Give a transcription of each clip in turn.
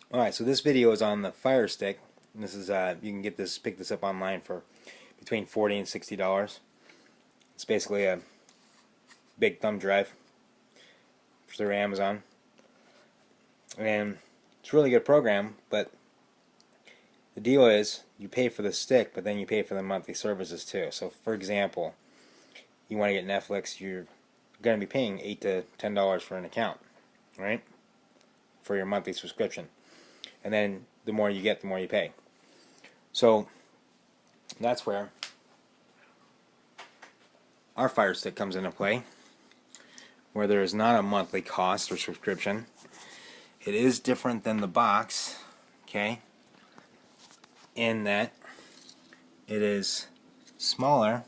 Alright, so this video is on the Fire Stick. And this is you can pick this up online for between $40 and $60. It's basically a big thumb drive through Amazon. And it's a really good program, but the deal is you pay for the stick, but then you pay for the monthly services too. So for example, you want to get Netflix, you're going to be paying $8 to $10 for an account, right? For your monthly subscription. And then the more you get, the more you pay. So that's where our Fire Stick comes into play, where there is not a monthly cost or subscription. It is different than the box, okay, in that it is smaller.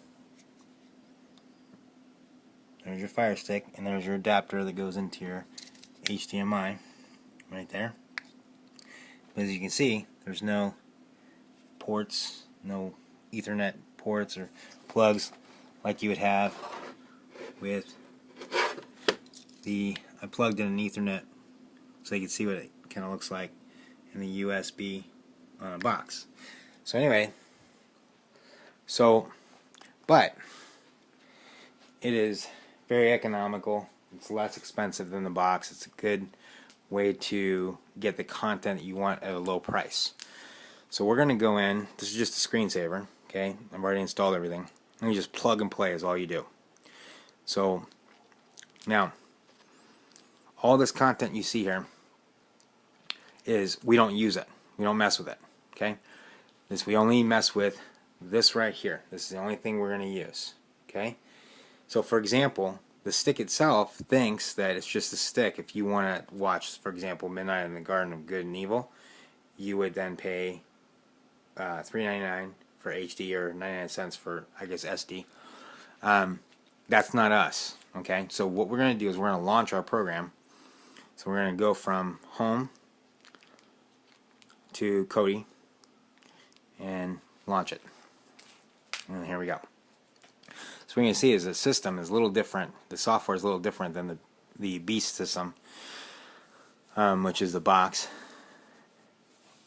There's your Fire Stick, and there's your adapter that goes into your HDMI right there. But as you can see, there's no ports, no Ethernet ports or plugs like you would have with I plugged in an Ethernet so you can see what it kind of looks like in the USB on a box. So anyway, but it is very economical. It's less expensive than the box. It's a good way to get the content that you want at a low price. So we're going to go in. This is just a screensaver. Okay, I've already installed everything. And you just plug and play is all you do. So now, all this content you see here is we don't use it. We don't mess with it. Okay, we only mess with this right here. This is the only thing we're going to use. Okay, so for example, the stick itself thinks that it's just a stick. If you want to watch, for example, Midnight in the Garden of Good and Evil, you would then pay $3.99 for HD or 99 cents for, I guess, SD. That's not us. Okay, so what we're going to do is we're going to launch our program. So we're going to go from Home to Kodi and launch it. And here we go. So what you're going to see is the system is a little different. The software is a little different than the Beast system, which is the box.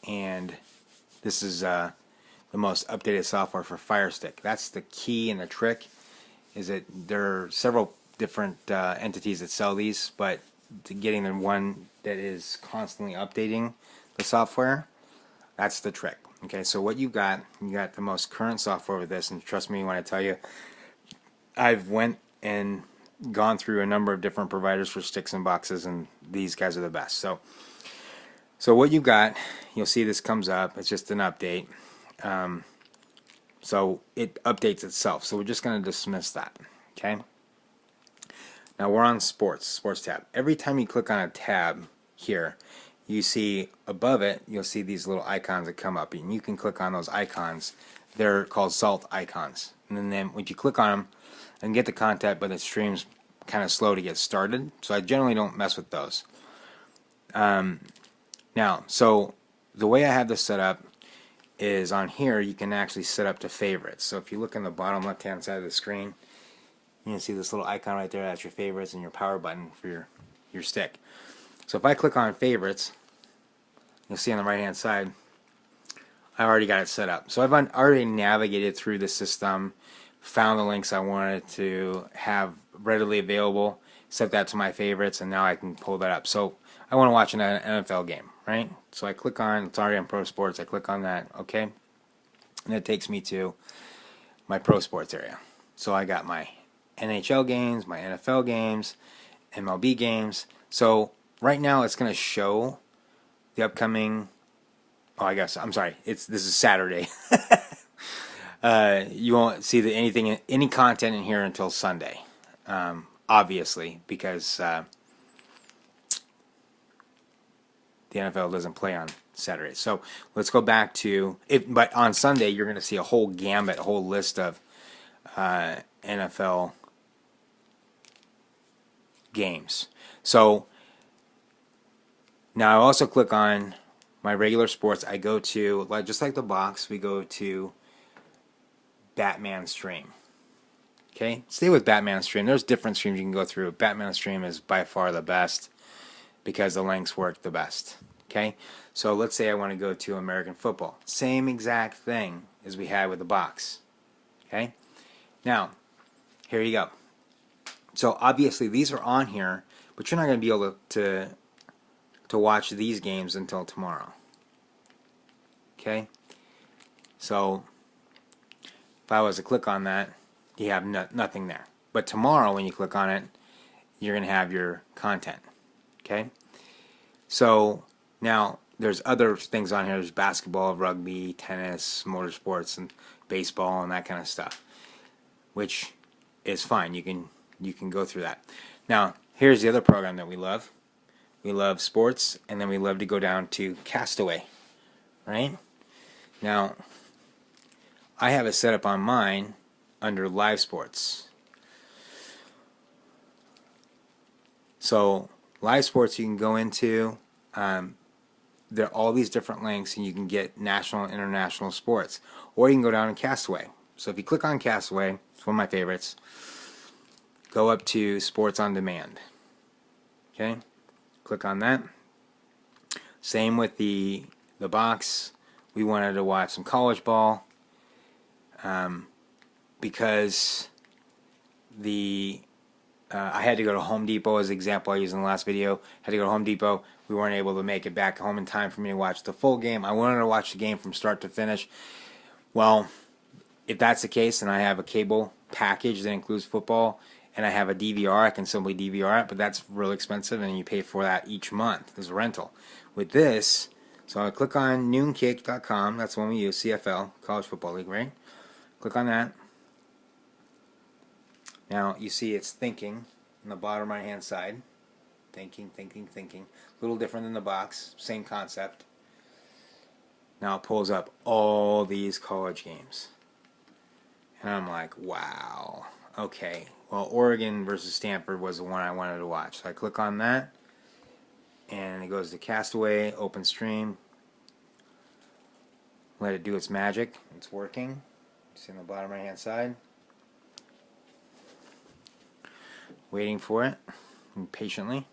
And this is the most updated software for Fire Stick. That's the key and the trick, is that there are several different entities that sell these, but to getting the one that is constantly updating the software, that's the trick. Okay, so what you got the most current software with this, and trust me when I tell you, I've went and gone through a number of different providers for sticks and boxes, and these guys are the best. So what you got, you'll see this comes up. It's just an update. So it updates itself. So we're just going to dismiss that. Okay. Now we're on sports tab. Every time you click on a tab here, you see above it, you'll see these little icons that come up, and you can click on those icons. They're called salt icons. And then when you click on them, and get the content, but the stream's kind of slow to get started, so I generally don't mess with those. Now, so the way I have this set up is on here you can actually set up to favorites. So if you look in the bottom left hand side of the screen, you can see this little icon right there. That's your favorites and your power button for your stick. So if I click on favorites, you'll see on the right hand side I already got it set up. So I've already navigated through the system, found the links I wanted to have readily available, set that to my favorites, and now I can pull that up. So I want to watch an NFL game, right? So I click on, it's already on Pro Sports, I click on that, okay? And it takes me to my Pro Sports area. So I got my NHL games, my NFL games, MLB games. So right now it's going to show the upcoming, I'm sorry, this is Saturday. You won't see any content in here until Sunday, obviously, because the NFL doesn't play on Saturday. So let's go back to it. But on Sunday, you're going to see a whole gambit, a whole list of NFL games. So now I also click on my regular sports. I go to, just like the box, we go to Batman Stream. Okay, stay with Batman Stream. There's different streams you can go through. Batman Stream is by far the best because the links work the best. Okay, so let's say I want to go to American football. Same exact thing as we had with the box. Okay, now here you go. So obviously these are on here, but you're not going to be able to watch these games until tomorrow. Okay, so if I was to click on that, you have nothing there. But tomorrow when you click on it, you're going to have your content. Okay, so now there's other things on here. There's basketball, rugby, tennis, motorsports, and baseball, and that kind of stuff, which is fine. You can go through that. Now here's the other program that we love. We love sports, and then we love to go down to Castaway, right? Now I have it set up on mine under live sports. So live sports you can go into. There are all these different links, and you can get national and international sports. Or you can go down to Castaway. So if you click on Castaway, it's one of my favorites, go up to Sports on Demand. Okay, click on that. Same with the box. We wanted to watch some college ball because I had to go to Home Depot as the example I used in the last video. Had to go to Home Depot. We weren't able to make it back home in time for me to watch the full game. I wanted to watch the game from start to finish. Well, if that's the case, and I have a cable package that includes football, and I have a DVR, I can simply DVR it, but that's really expensive, and you pay for that each month as a rental. With this, so I click on noonkick.com. That's the one we use, CFL, College Football League, right? Click on that. Now you see it's thinking on the bottom right hand side. Thinking. A little different than the box, same concept. Now it pulls up all these college games. And I'm like, wow. Okay. Well, Oregon versus Stanford was the one I wanted to watch. So I click on that. And it goes to Castaway, open stream. Let it do its magic. It's working. See on the bottom right hand side. Waiting for it patiently.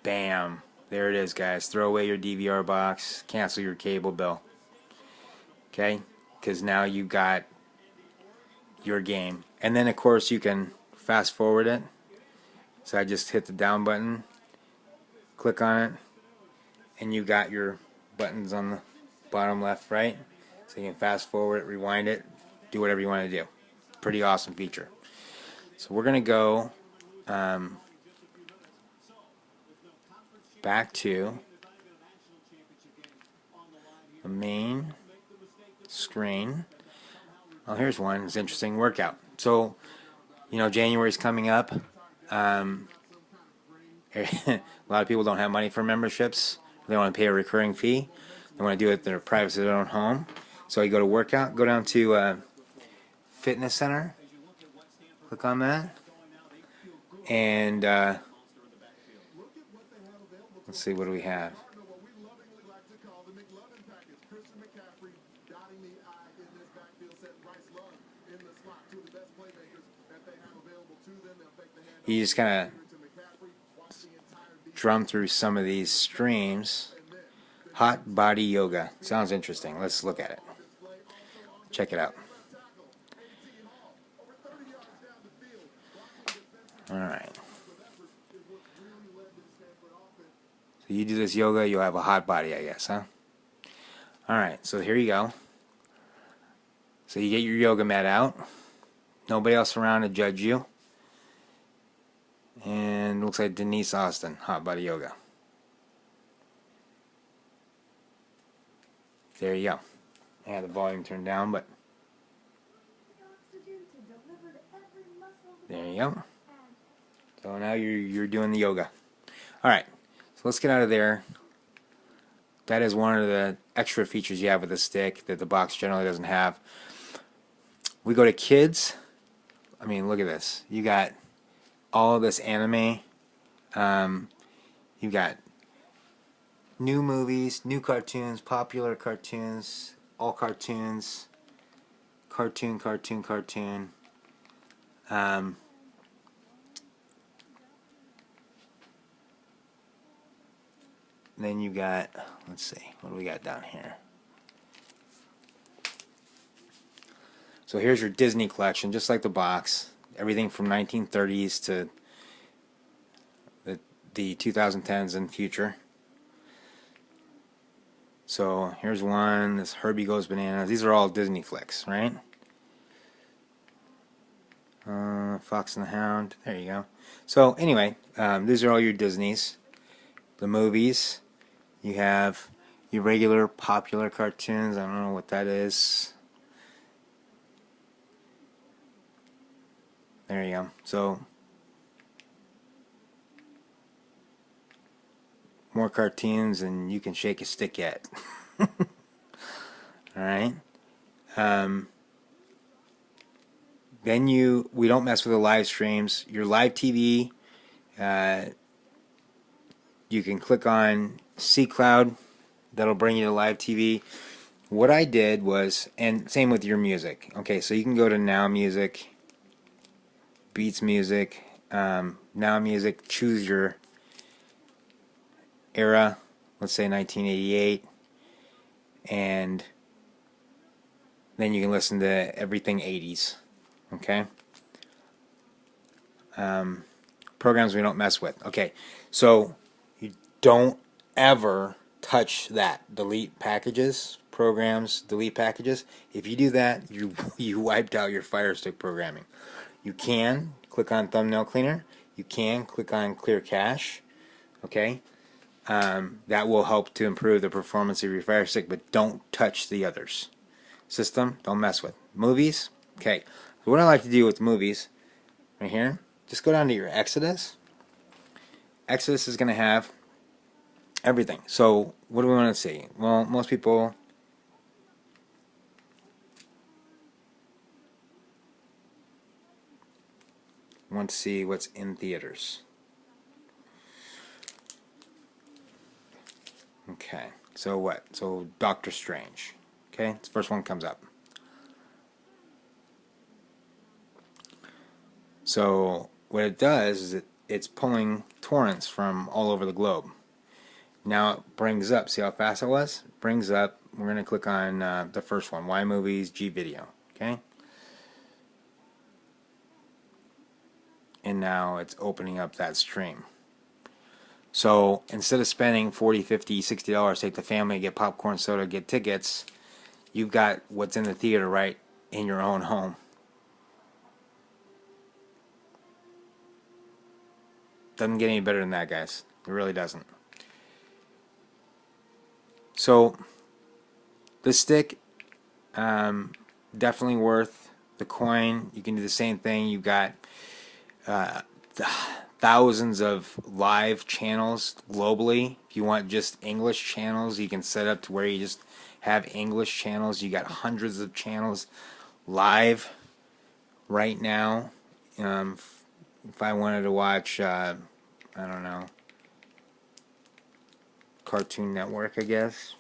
Bam. There it is, guys. Throw away your DVR box. Cancel your cable bill. Okay? Because now you've got your game. And then, of course, you can fast forward it. So I just hit the down button, click on it, and you got your buttons on the bottom left, right. So you can fast forward it, rewind it, do whatever you want to do. Pretty awesome feature. So we're going to go back to the main screen. Oh, here's one. It's interesting. Workout. So, you know, January's coming up. A lot of people don't have money for memberships. They want to pay a recurring fee. They want to do it at their privacy of their own home. So you go to workout, go down to fitness center, click on that, and let's see, what do we have? You just kind of drum through some of these streams. Hot body yoga. Sounds interesting. Let's look at it. Check it out. Alright. So you do this yoga, you'll have a hot body, I guess, huh? Alright, so here you go. So you get your yoga mat out. Nobody else around to judge you. And looks like Denise Austin, Hot Body Yoga. There you go. I had the volume turned down, but there you go. So now you're doing the yoga. Alright, so let's get out of there. That is one of the extra features you have with the stick that the box generally doesn't have. We go to kids. I mean, look at this. You got all of this anime. You've got new movies, new cartoons, popular cartoons, all cartoons, cartoon. then you got, let's see, what do we got down here? So here's your Disney collection, just like the box. Everything from 1930s to the 2010s and future. So here's one, this Herbie Goes Bananas. These are all Disney flicks, right? Fox and the Hound. There you go. So anyway, these are all your Disneys. The movies. You have your regular popular cartoons. I don't know what that is. There you go. So more cartoons than you can shake a stick at. Alright. Then we don't mess with the live streams. Your live TV, you can click on C Cloud. That'll bring you to live TV. What I did was, and same with your music. Okay, so you can go to Now Music, Beats Music, Now Music, choose your era, let's say 1988, and then you can listen to everything 80s. Okay. Programs we don't mess with. Okay, so you don't ever touch that. Delete packages, programs, delete packages. If you do that, you wiped out your Fire Stick programming. You can click on Thumbnail Cleaner. You can click on Clear Cache. Okay, that will help to improve the performance of your Fire Stick, but don't touch the others. System, don't mess with. Movies. Okay. So what I like to do with movies, right here, just go down to your Exodus. Exodus is going to have everything. So what do we want to see? Well, most people want to see what's in theaters. Okay, so what? So Doctor Strange. Okay, the first one comes up. So what it does is it's pulling torrents from all over the globe. Now it brings up, see how fast it was? It brings up, we're going to click on the first one, Y Movies, G Video. Okay? And now it's opening up that stream. So instead of spending $40, $50, $60, take the family, get popcorn, soda, get tickets, you've got what's in the theater right in your own home. Doesn't get any better than that, guys. It really doesn't. So the stick, definitely worth the coin. You can do the same thing. You've got thousands of live channels globally. If you want just English channels, you can set up to where you just have English channels. You got hundreds of channels live right now. If I wanted to watch, I don't know, Cartoon Network, I guess,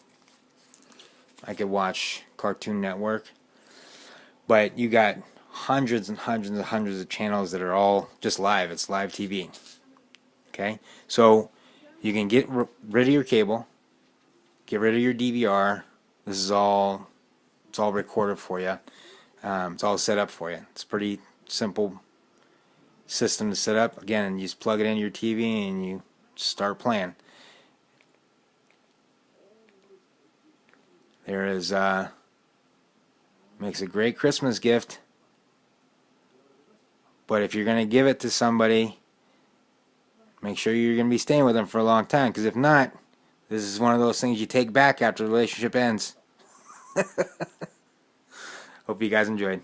I could watch Cartoon Network. But you got hundreds and hundreds and hundreds of channels that are all just live. It's live TV. Okay? So you can get rid of your cable, get rid of your DVR. This is all, it's all recorded for you. It's all set up for you. It's a pretty simple system to set up. Again, you just plug it into your TV and you start playing. There is makes a great Christmas gift. But if you're going to give it to somebody, make sure you're going to be staying with them for a long time, because if not, this is one of those things you take back after the relationship ends. Hope you guys enjoyed.